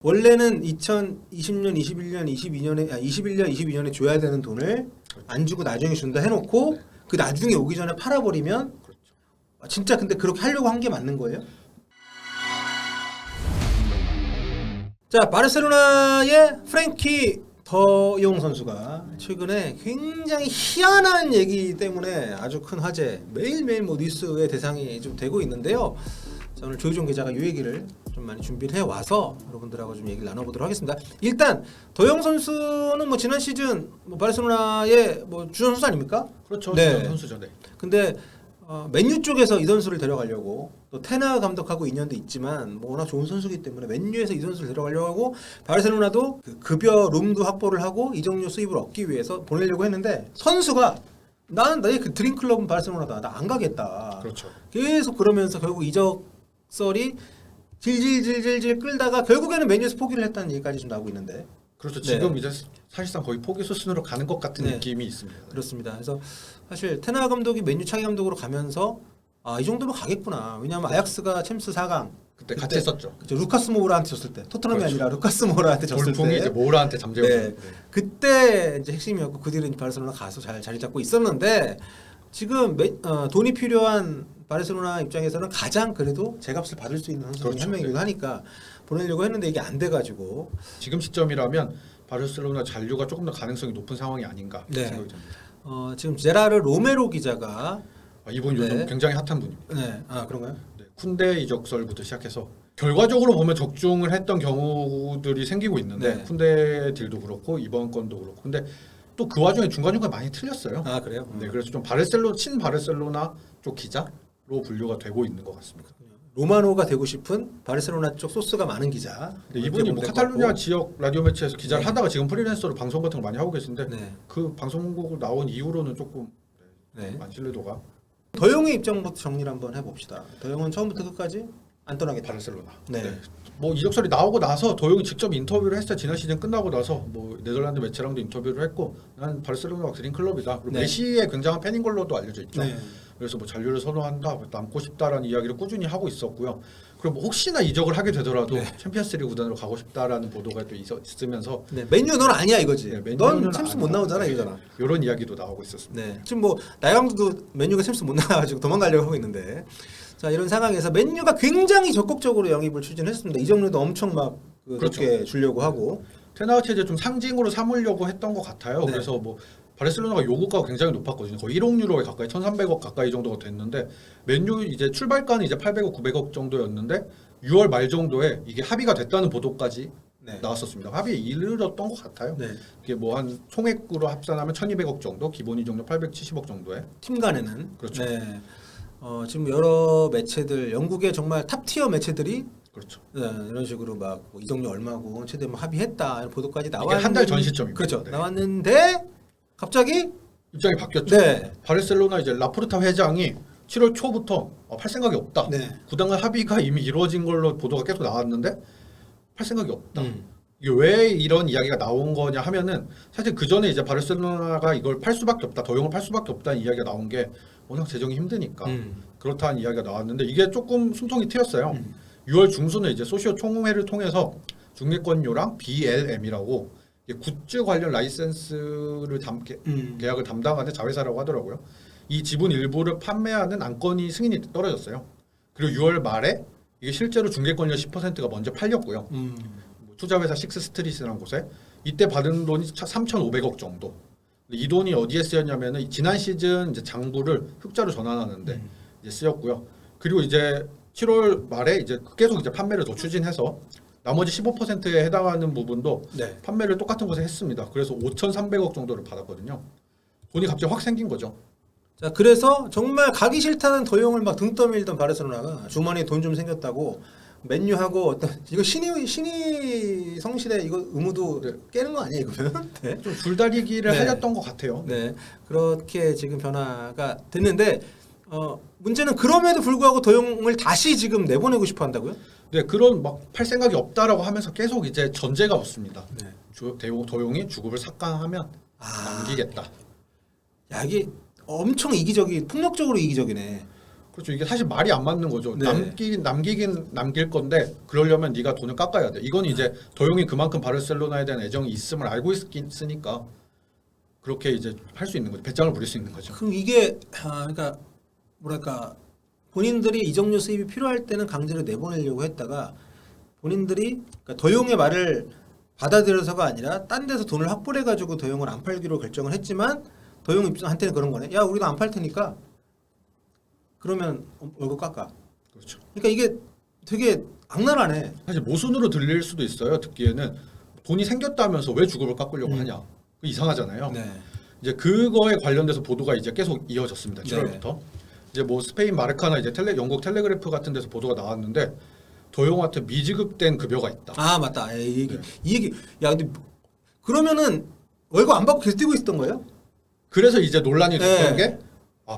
원래는 2020년, 21년, 22년에 줘야 되는 돈을 안 주고 나중에 준다 해놓고 그 나중에 오기 전에 팔아버리면 진짜 근데 그렇게 하려고 한 게 맞는 거예요? 자, 바르셀로나의 프랭키 더용 선수가 최근에 굉장히 희한한 얘기 때문에 아주 큰 화제, 매일매일 뭐 뉴스의 대상이 좀 되고 있는데요. 자, 오늘 조희종 기자가 이 얘기를 좀 많이 준비를 해와서 여러분들하고 좀 얘기를 나눠보도록 하겠습니다. 일단 더용 선수는 뭐 지난 시즌 뭐 바르셀로나의 뭐 주전 선수 아닙니까? 그렇죠. 네. 주전 선수죠. 네. 근데 맨유 쪽에서 이 선수를 데려가려고 또 테나 감독하고 인연도 있지만 뭐 워낙 좋은 선수이기 때문에 맨유에서 이 선수를 데려가려고 하고 바르셀로나도 그 급여 룸도 확보를 하고 이적료 수입을 얻기 위해서 보내려고 했는데 선수가 나는 나의 그 드림클럽은 바르셀로나다. 나 안 가겠다. 그렇죠. 계속 그러면서 결국 이적설이 질질질질질 끌다가 결국에는 맨유에서 포기를 했다는 얘기까지 좀 나오고 있는데 그렇죠. 네. 지금 이제 사실상 거의 포기 수순으로 가는 것 같은 네. 느낌이 있습니다. 그렇습니다. 그래서 사실 테나 감독이 맨유 차기 감독으로 가면서 이 정도면 가겠구나. 왜냐하면 아약스가 챔스 4강 그때 같이 했었죠. 그렇죠. 루카스 모우라한테 졌을 때 토트넘이 그렇죠. 아니라 루카스 모우라한테 졌을 돌풍이 때 이제 모라한테 잠재웠죠. 네. 그때 이제 핵심이었고 그 뒤로 바르셀로나 가서 잘 자리 잡고 있었는데 지금 돈이 필요한 바르셀로나 입장에서는 가장 그래도 제값을 받을 수 있는 선수 중에 그렇죠. 한 명이기도 하니까 보내려고 했는데 이게 안 돼가지고 지금 시점이라면 바르셀로나 잔류가 조금 더 가능성이 높은 상황이 아닌가 네. 생각이 듭니다. 지금 제라르 로메로 기자가 이분 요즘 네. 굉장히 핫한 분입니다. 네, 그런가요? 네. 쿤데 이적설부터 시작해서 결과적으로 보면 적중을 했던 경우들이 생기고 있는데 네. 쿤데 딜도 그렇고 이번 건도 그렇고 근데 또 그 와중에 중간중간 많이 틀렸어요. 그래요? 네, 그래서 좀 친 바르셀로나 쪽 기자로 분류가 되고 있는 것 같습니다. 로마노가 되고 싶은 바르셀로나 쪽 소스가 많은 기자. 네, 이분이 뭐 카탈루냐 지역 라디오 매체에서 기자를 하다가 지금 프리랜서로 방송 같은 거 많이 하고 계신데 네. 그 방송국을 나온 이후로는 조금 네. 신뢰도가 더용의 입장부터 정리를 한번 해봅시다. 더용은 처음부터 끝까지 안 떠나겠다. 바르셀로나. 네. 뭐 이적설이 나오고 나서 더용이 직접 인터뷰를 했어요. 지난 시즌 끝나고 나서 뭐 네덜란드 매체랑도 인터뷰를 했고 난 바르셀로나가 드림 클럽이다. 그리고 네. 메시의 굉장한 팬인 걸로도 알려져 있죠. 네. 그래서 뭐 잔류를 선호한다, 남고 싶다라는 이야기를 꾸준히 하고 있었고요. 그리고 뭐 혹시나 이적을 하게 되더라도 네. 챔피언스리그 구단으로 가고 싶다라는 보도가 또 있으면서 네. 맨유 넌 아니야 이거지. 네, 맨유는 넌 챔스 못 아니다. 나오잖아 이거잖아. 이런 이야기도 나오고 있었습니다. 네. 지금 뭐 나영도 맨유가 챔스 못 나가지고 도망가려고 하고 있는데 자 이런 상황에서 맨유가 굉장히 적극적으로 영입을 추진했습니다. 이적료도 엄청 막 그렇죠. 높게 주려고 하고 테나우 체제 좀 상징으로 삼으려고 했던 것 같아요. 네. 그래서 뭐 바르셀로나가 요구가가 굉장히 높았거든요. 거의 1억 유로에 가까이 1,300억 가까이 정도가 됐는데 맨유 이제 출발가는 이제 800억 900억 정도였는데 6월 말 정도에 이게 합의가 됐다는 보도까지 네. 나왔었습니다. 합의에 이르렀던 것 같아요. 네. 이게 뭐 한 총액으로 합산하면 1,200억 정도, 기본 이적료 870억 정도에. 팀 간에는 그렇죠. 네. 지금 여러 매체들 영국의 정말 탑티어 매체들이 그렇죠. 네, 이런 식으로 막뭐 이적료 얼마고 최대 뭐 합의했다 이런 보도까지 이게 나왔는데 한 달 전 시점입니다. 그렇죠. 네. 나왔는데 갑자기 입장이 바뀌었죠. 네. 바르셀로나 이제 라포르타 회장이 7월 초부터 팔 생각이 없다. 네. 구단과 합의가 이미 이루어진 걸로 보도가 계속 나왔는데 팔 생각이 없다. 음. 이게 왜 이런 이야기가 나온 거냐 하면은 사실 그 전에 이제 바르셀로나가 이걸 팔 수밖에 없다, 더용을 팔 수밖에 없다는 이야기가 나온 게 워낙 재정이 힘드니까 그렇다는 이야기가 나왔는데 이게 조금 숨통이 트였어요. 6월 중순에 이제 소시오 총회를 통해서 중개권료랑 BLM이라고 굿즈 관련 라이센스를 계약을 담당하는 자회사라고 하더라고요. 이 지분 일부를 판매하는 안건이 승인이 떨어졌어요. 그리고 6월 말에 이게 실제로 중개권료 10%가 먼저 팔렸고요. 뭐 투자회사 식스스트릿이라는 곳에 이때 받은 돈이 3,500억 정도. 이 돈이 어디에 쓰였냐면은 지난 시즌 이제 장부를 흑자로 전환하는데 이제 쓰였고요. 그리고 이제 7월 말에 이제 계속 이제 판매를 더 추진해서 나머지 15%에 해당하는 부분도 네. 판매를 똑같은 곳에 했습니다. 그래서 5,300억 정도를 받았거든요. 돈이 갑자기 확 생긴 거죠. 자 그래서 정말 가기 싫다는 더용을 막 등 떠밀던 바르셀로나가 주머니에 돈 좀 생겼다고 맨유하고 어떤 이거 신이 성실의 이거 의무도 깨는 거 아니에요 이거는? 네. 좀 줄다리기를 네. 하렸던 것 같아요. 네. 그렇게 지금 변화가 됐는데 문제는 그럼에도 불구하고 더용을 다시 지금 내보내고 싶어 한다고요? 네, 그런 막 팔 생각이 없다라고 하면서 계속 이제 전제가 붙습니다. 네. 더용이 주급을 삭감하면 남기겠다. 야 이게 엄청 이기적이 폭력적으로 이기적이네. 그렇죠. 이게 사실 말이 안 맞는 거죠. 네. 남기긴 남길 건데 그러려면 네가 돈을 깎아야 돼. 이건 이제 도용이 그만큼 바르셀로나에 대한 애정이 있음을 알고 있으니까 그렇게 이제 할 수 있는 거죠. 배짱을 부릴 수 있는 거죠. 그럼 이게 그러니까 뭐랄까 본인들이 이적료 수입이 필요할 때는 강제로 내보내려고 했다가 본인들이 그러니까 도용의 말을 받아들여서가 아니라 딴 데서 돈을 확보해 가지고 도용을 안 팔기로 결정을 했지만 도용 입장한테는 그런 거네. 야 우리도 안 팔 테니까 그러면 월급 깎아. 그렇죠. 그러니까 이게 되게 악랄하네. 사실 모순으로 들릴 수도 있어요. 듣기에는 돈이 생겼다면서 왜 주급을 깎으려고 하냐. 이상하잖아요. 네. 이제 그거에 관련돼서 보도가 이제 계속 이어졌습니다. 7월부터. 이제 뭐 스페인 마르카나 이제 영국 텔레그래프 같은 데서 보도가 나왔는데 도용한테 미지급된 급여가 있다. 아 맞다. 이 얘기. 야 근데 그러면은 월급 안 받고 계속 뛰고 있었던 거예요? 그래서 이제 논란이 됐던 네. 게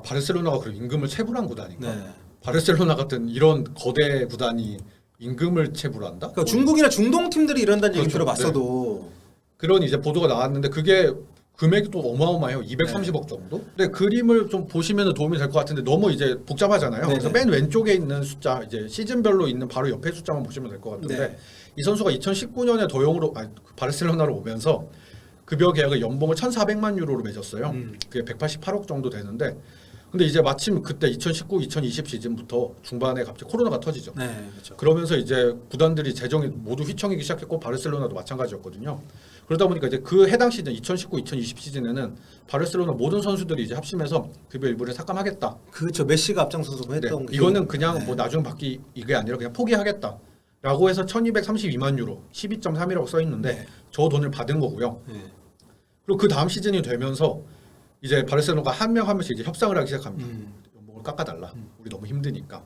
바르셀로나가 그럼 임금을 체불한 구단인가? 네. 바르셀로나 같은 이런 거대 구단이 임금을 체불한다? 그러니까 중국이나 중동 팀들이 이런다는 얘기 그렇죠. 들어봤어도 그런 이제 보도가 나왔는데 그게 금액도 어마어마해요. 230억 정도. 근데 그림을 좀 보시면 도움이 될 것 같은데 너무 이제 복잡하잖아요. 네네. 그래서 맨 왼쪽에 있는 숫자 이제 시즌별로 있는 바로 옆에 숫자만 보시면 될 것 같은데 네. 이 선수가 2019년에 도용으로 바르셀로나로 오면서 급여 계약을 연봉을 1,400만 유로로 맺었어요. 그게 188억 정도 되는데 근데 이제 마침 그때 2019, 2020 시즌부터 중반에 갑자기 코로나가 터지죠. 네, 그렇죠. 그러면서 이제 구단들이 재정이 모두 휘청이기 시작했고 바르셀로나도 마찬가지였거든요. 그러다 보니까 이제 그 해당 시즌 2019, 2020 시즌에는 바르셀로나 모든 선수들이 이제 합심해서 급여 일부를 삭감하겠다. 그렇죠. 메시가 앞장서서 했던 게 이거는 그냥 네. 뭐 나중 받기 이게 아니라 그냥 포기하겠다라고 해서 1,232만 유로, 12.3이라고 써 있는데 네. 저 돈을 받은 거고요. 네. 그리고 그 다음 시즌이 되면서 이제 바르셀로나가 한 명 한 명씩 이제 협상을 하기 시작합니다. 음. 연봉을 깎아달라. 우리 너무 힘드니까.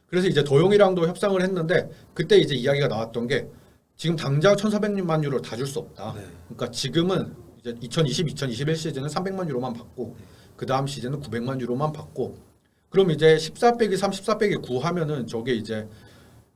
그래서 이제 도용이랑도 협상을 했는데 그때 이제 이야기가 나왔던 게 지금 당장 1,400만 유로를 다 줄 수 없다. 네. 그러니까 지금은 이제 2020, 2021 시즌은 300만 유로만 받고 그 다음 시즌은 900만 유로만 받고 그럼 이제 14 빼기 3, 14 빼기 9 하면은 저게 이제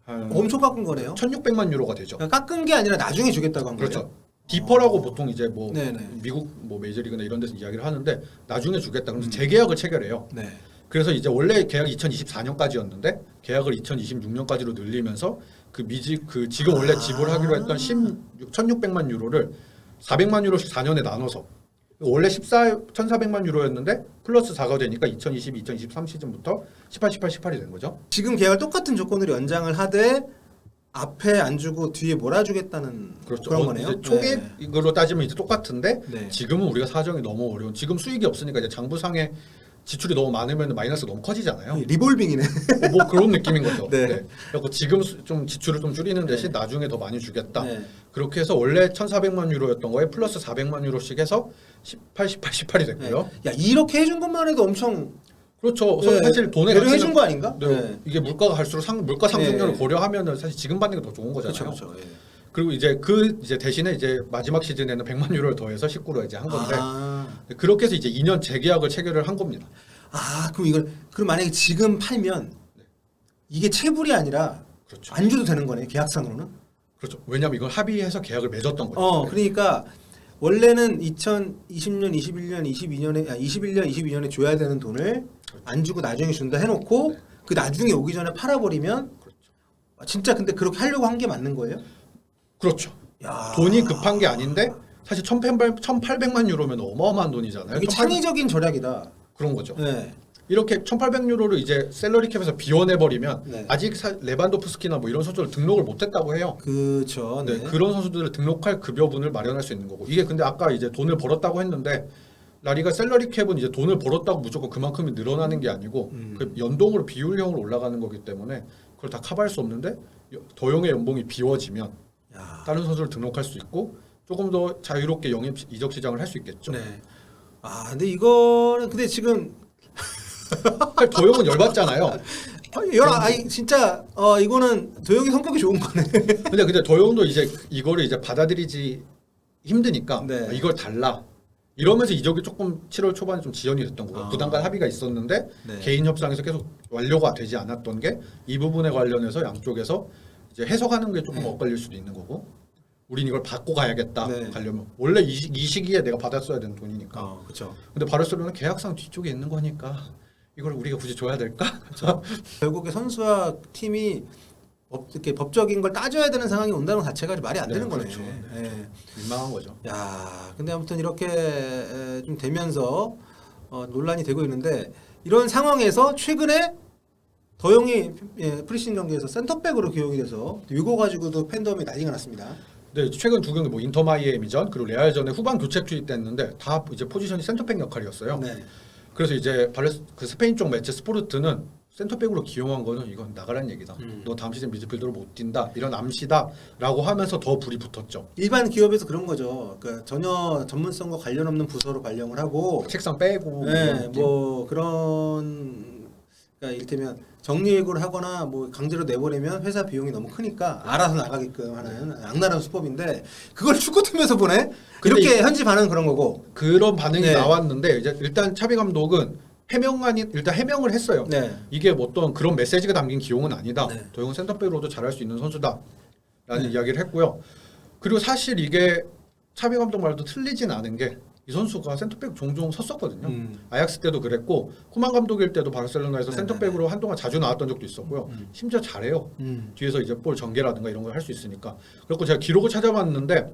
한 엄청 깎은 거네요. 1,600만 유로가 되죠. 그러니까 깎은 게 아니라 나중에 주겠다고 한 거예요. 그렇죠. 디퍼라고 보통 이제 뭐 네네. 미국 뭐 메이저리그나 이런 데서 이야기를 하는데 나중에 주겠다. 그러면서 재계약을 체결해요. 네. 그래서 이제 원래 계약이 2024년까지였는데 계약을 2026년까지로 늘리면서 그 지금 원래 지불하기로 했던 1,600만 유로를 400만 유로씩 4년에 나눠서 원래 1,400만 유로였는데 플러스 4가 되니까 2022, 2023 시즌부터 18, 18, 18이 된 거죠. 지금 계약을 똑같은 조건으로 연장을 하되 앞에 안 주고 뒤에 몰아주겠다는 그렇죠. 그런 거네요. 이제 초계획으로 따지면 이제 똑같은데 네. 지금은 우리가 사정이 너무 어려운. 지금 수익이 없으니까 이제 장부상에 지출이 너무 많으면 마이너스 너무 커지잖아요. 리볼빙이네. 뭐 그런 느낌인 거죠. 네. 그래서 지금 좀 지출을 좀 줄이는 대신 나중에 더 많이 주겠다. 네. 그렇게 해서 원래 1,400만 유로였던 거에 플러스 400만 유로씩 해서 18, 18, 18이 됐고요. 네. 야 이렇게 해준 것만 해도 엄청 그렇죠. 네. 사실 돈의 배려해준 가치는- 거 아닌가? 네. 이게 물가가 갈수록 물가 상승률을 네. 고려하면은 사실 지금 받는 게 더 좋은 거잖아요. 그렇죠. 그렇죠. 예. 그리고 이제 대신에 이제 마지막 시즌에는 100만 유로를 더해서 19로 이제 한 건데 그렇게 해서 이제 2년 재계약을 체결을 한 겁니다. 그럼 만약에 지금 팔면 이게 체불이 아니라 그렇죠. 안 줘도 되는 거네 계약상으로는. 그렇죠. 왜냐하면 이걸 합의해서 계약을 맺었던 거죠. 그러니까 원래는 2020년, 21년, 21년, 22년에 줘야 되는 돈을 안 주고 나중에 준다 해놓고 그 나중에 오기 전에 팔아버리면 진짜 근데 그렇게 하려고 한 게 맞는 거예요? 그렇죠. 야. 돈이 급한 게 아닌데 사실 1,800만 유로면 어마어마한 돈이잖아요. 이게 창의적인 전략이다. 그런 거죠. 네. 이렇게 1,800유로를 이제 셀러리 캡에서 비워내 버리면 네. 아직 레반도프스키나 뭐 이런 선수들 등록을 못했다고 해요. 그렇죠. 네, 그런 선수들을 등록할 급여분을 마련할 수 있는 거고 이게 근데 아까 이제 돈을 벌었다고 했는데 라리가 셀러리 캡은 이제 돈을 벌었다고 무조건 그만큼이 늘어나는 게 아니고 그 연동으로 비율형으로 올라가는 거기 때문에 그걸 다 커버할 수 없는데 도용의 연봉이 비워지면 야. 다른 선수를 등록할 수 있고 조금 더 자유롭게 영입 이적 시장을 할 수 있겠죠. 네. 근데 이거는 근데 지금 사실 도용은 열받잖아요. 진짜 이거는 도영이 성격이 좋은 거네. 근데 도용도 이제 이거를 이제 받아들이지 힘드니까 네. 이걸 달라. 이러면서 이적이 조금 7월 초반에 좀 지연이 됐던 거예요. 아. 구단 간 합의가 있었는데 네. 개인 협상에서 계속 완료가 되지 않았던 게 이 부분에 관련해서 양쪽에서 이제 해석하는 게 조금 네. 엇갈릴 수도 있는 거고. 우린 이걸 받고 가야겠다. 네. 가려면 원래 이 시기에 내가 받았어야 되는 돈이니까. 그렇죠. 근데 바르셀로나 계약상 뒤쪽에 있는 거니까 이걸 우리가 굳이 줘야 될까? 결국에 선수와 팀이 이렇게 법적인 걸 따져야 되는 상황이 온다는 것 자체가 말이 안 네, 되는 거네. 그렇죠. 예. 민망한 거죠. 야, 근데 아무튼 이렇게 좀 되면서 논란이 되고 있는데 이런 상황에서 최근에 더용이 프리시즌 경기에서 센터백으로 기용이 돼서 이거 가지고도 팬덤이 난리가 났습니다. 네, 최근 두 경기 뭐 인터 마이애미전 그리고 레알전에 후반 교체 투입됐는데 다 이제 포지션이 센터백 역할이었어요. 네. 그래서 이제 그 스페인 쪽 매체 스포르트는 센터백으로 기용한 거는 이건 나가라는 얘기다. 너 다음 시즌 미드필더로 못 뛴다. 이런 암시다라고 하면서 더 불이 붙었죠. 일반 기업에서 그런 거죠. 그러니까 전혀 전문성과 관련 없는 부서로 발령을 하고 책상 빼고 네, 뭐 그런 그러니까 이를테면 정리해고를 하거나 뭐 강제로 내보내면 회사 비용이 너무 크니까 알아서 나가게끔 하는 악랄한 수법인데 그걸 축구팀에서 보내? 이렇게 현지 반응은 그런 거고 그런 반응이 네. 나왔는데 이제 일단 차비 감독은 일단 해명을 했어요. 네. 이게 뭐 어떤 그런 메시지가 담긴 기용은 아니다. 네. 더용은 센터백으로도 잘할 수 있는 선수다라는 이야기를 했고요. 그리고 사실 이게 차비 감독 말도 틀리진 않은 게 이 선수가 센터백 종종 섰었거든요. 아약스 때도 그랬고 코만 감독일 때도 바르셀로나에서 네네네. 센터백으로 한동안 자주 나왔던 적도 있었고요. 심지어 잘해요. 뒤에서 이제 볼 전개라든가 이런 걸 할 수 있으니까. 그래서 제가 기록을 찾아봤는데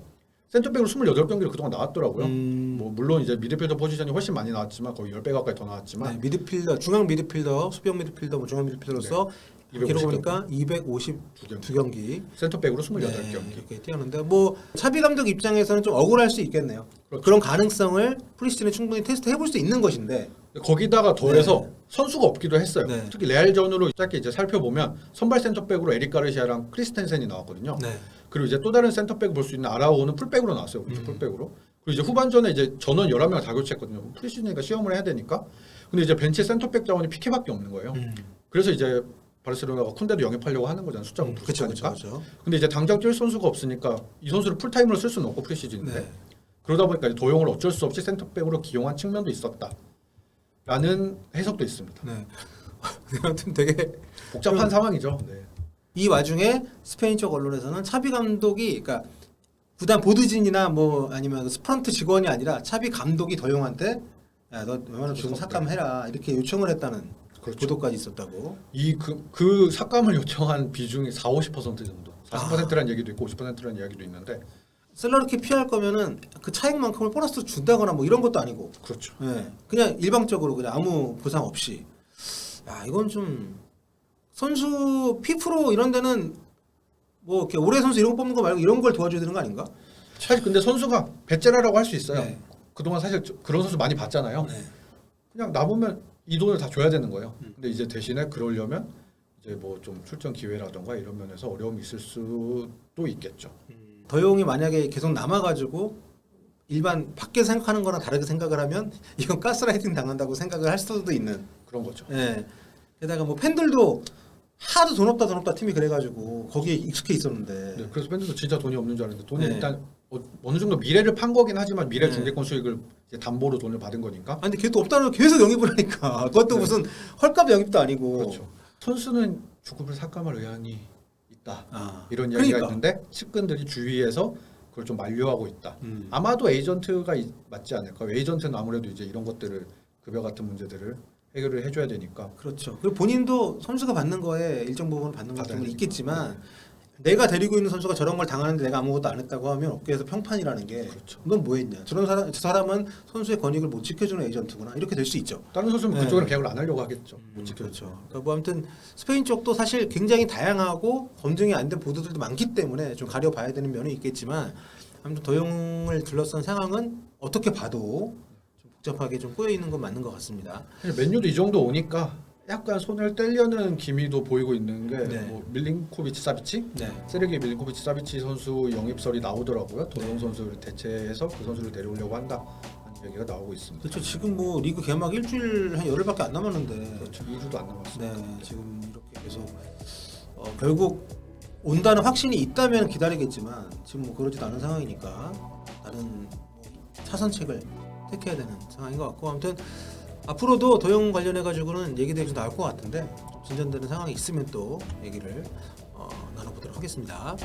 센터백으로 28경기를 그동안 나왔더라고요. 뭐 물론 이제 미드필더 포지션이 훨씬 많이 나왔지만 거의 10배 가까이 더 나왔지만 네, 미드필더, 중앙 미드필더, 수비형 미드필더, 뭐 중앙 미드필더로서 기록 보니까 252경기 센터백으로 28경기. 네, 이렇게 뛰었는데 뭐 차비 감독 입장에서는 좀 억울할 수 있겠네요. 그렇죠. 그런 가능성을 프리시즌에 충분히 테스트 해볼 수 있는 것인데 거기다가 더해서 네. 선수가 없기도 했어요. 네. 특히 레알전으로 짧게 이제 살펴보면 선발 센터백으로 에릭 가르시아랑 크리스텐센이 나왔거든요. 네. 그리고 이제 또 다른 센터백 볼 수 있는 아라오는 풀백으로 나왔어요. 오른쪽 풀백으로. 그리고 이제 후반전에 이제 전원 11명 다 교체했거든요. 프리시즌이니까 시험을 해야 되니까. 근데 이제 벤치 센터백 자원이 피케밖에 없는 거예요. 그래서 이제 바르셀로나가 쿤데도 영입하려고 하는 거잖아요. 숫자가 부족하니까. 그렇죠. 근데 이제 당장 뛸 선수가 없으니까 이 선수를 풀타임으로 쓸 수는 없고 프리시즌인데. 네. 그러다 보니까 이제 도용을 어쩔 수 없이 센터백으로 기용한 측면도 있었다. 라는 해석도 있습니다. 네. 아무튼 되게 복잡한 상황이죠. 네. 이 와중에 스페인 쪽 언론에서는 차비 감독이 그러니까 구단 보드진이나 뭐 아니면 스프런트 직원이 아니라 차비 감독이 더용한테 야 너 웬만하면 조금 삭감해라 이렇게 요청을 했다는 그렇죠. 보도까지 있었다고. 그 삭감을 요청한 비중이 40~50% 정도. 40%라는 얘기도 있고 50%라는 이야기도 있는데. 셀러리캡 피할 거면은 그 차액만큼을 보너스로 준다거나 뭐 이런 것도 아니고. 그렇죠. 예. 그냥 일방적으로 그냥 아무 보상 없이. 야, 이건 좀 선수 피프로 이런 데는 뭐 이렇게 올해 선수 이런 거 뽑는 거 말고 이런 걸 도와줘야 되는 거 아닌가? 사실 근데 선수가 베테랑이라고 할 수 있어요. 네. 그동안 사실 그런 선수 많이 봤잖아요. 네. 그냥 남으면 이 돈을 다 줘야 되는 거예요. 근데 이제 대신에 그러려면 이제 뭐 좀 출전 기회라던가 이런 면에서 어려움이 있을 수도 있겠죠. 더용이 만약에 계속 남아가지고 일반 밖에 생각하는 거랑 다르게 생각을 하면 이건 가스라이팅 당한다고 생각을 할 수도 있는. 그런 거죠. 예. 게다가 뭐 팬들도 하도 돈 없다 팀이 그래가지고 거기에 익숙해 있었는데. 네, 그래서 팬들도 진짜 돈이 없는 줄 알았는데 돈이 네. 일단 어느 정도 미래를 판 거긴 하지만 미래 네. 중개권 수익을 이제 담보로 돈을 받은 거니까. 아니 근데 걔도 없다는 계속 영입을 하니까 그것도 네. 무슨 헐값 영입도 아니고. 그렇죠. 선수는 주급을 삭감할 의향이 있다. 아, 이런 이야기가 그러니까. 있는데 측근들이 주위에서 그걸 좀 만류하고 있다. 아마도 에이전트가 맞지 않을까. 에이전트는 아무래도 이제 이런 것들을 급여 같은 문제들을 해결을 해줘야 되니까. 그렇죠. 그리고 본인도 선수가 받는 거에 일정 부분 받는 것 받아야 때문에 되니까. 있겠지만 내가 데리고 있는 선수가 저런 걸 당하는데 내가 아무것도 안 했다고 하면 업계에서 평판이라는 게 그렇죠. 넌 뭐 했냐. 저 사람은 선수의 권익을 못 지켜주는 에이전트구나. 이렇게 될 수 있죠. 다른 선수는 네. 그쪽으로 계약을 안 하려고 하겠죠. 못 지켜줘. 그렇죠. 그러니까 뭐 아무튼 스페인 쪽도 사실 굉장히 다양하고 검증이 안 된 보도들도 많기 때문에 좀 가려봐야 되는 면이 있겠지만 아무튼 도용을 둘러싼 상황은 어떻게 봐도 좀 복잡하게 좀 꼬여 있는 건 맞는 것 같습니다. 맨유도 이 정도 오니까 약간 손을 떼려는 기미도 보이고 있는 게 네. 뭐 밀링코비치 사비치, 네. 세르기 밀링코비치 사비치 선수 영입설이 나오더라고요. 도용 선수를 대체해서 그 선수를 데려오려고 한다 하는 얘기가 나오고 있습니다. 그렇죠. 지금 뭐 리그 개막 일주일 한 열흘밖에 안 남았는데. 그렇죠. 2주도 안 남았어요. 네, 지금 이렇게 계속 결국 온다는 확신이 있다면 기다리겠지만 지금 뭐 그러지도 않은 상황이니까 다른 뭐 차선책을 택해야 되는 상황인 것 같고 아무튼 앞으로도 도용 관련해 가지고는 얘기들이 좀 나올 것 같은데 좀 진전되는 상황이 있으면 또 얘기를 나눠보도록 하겠습니다.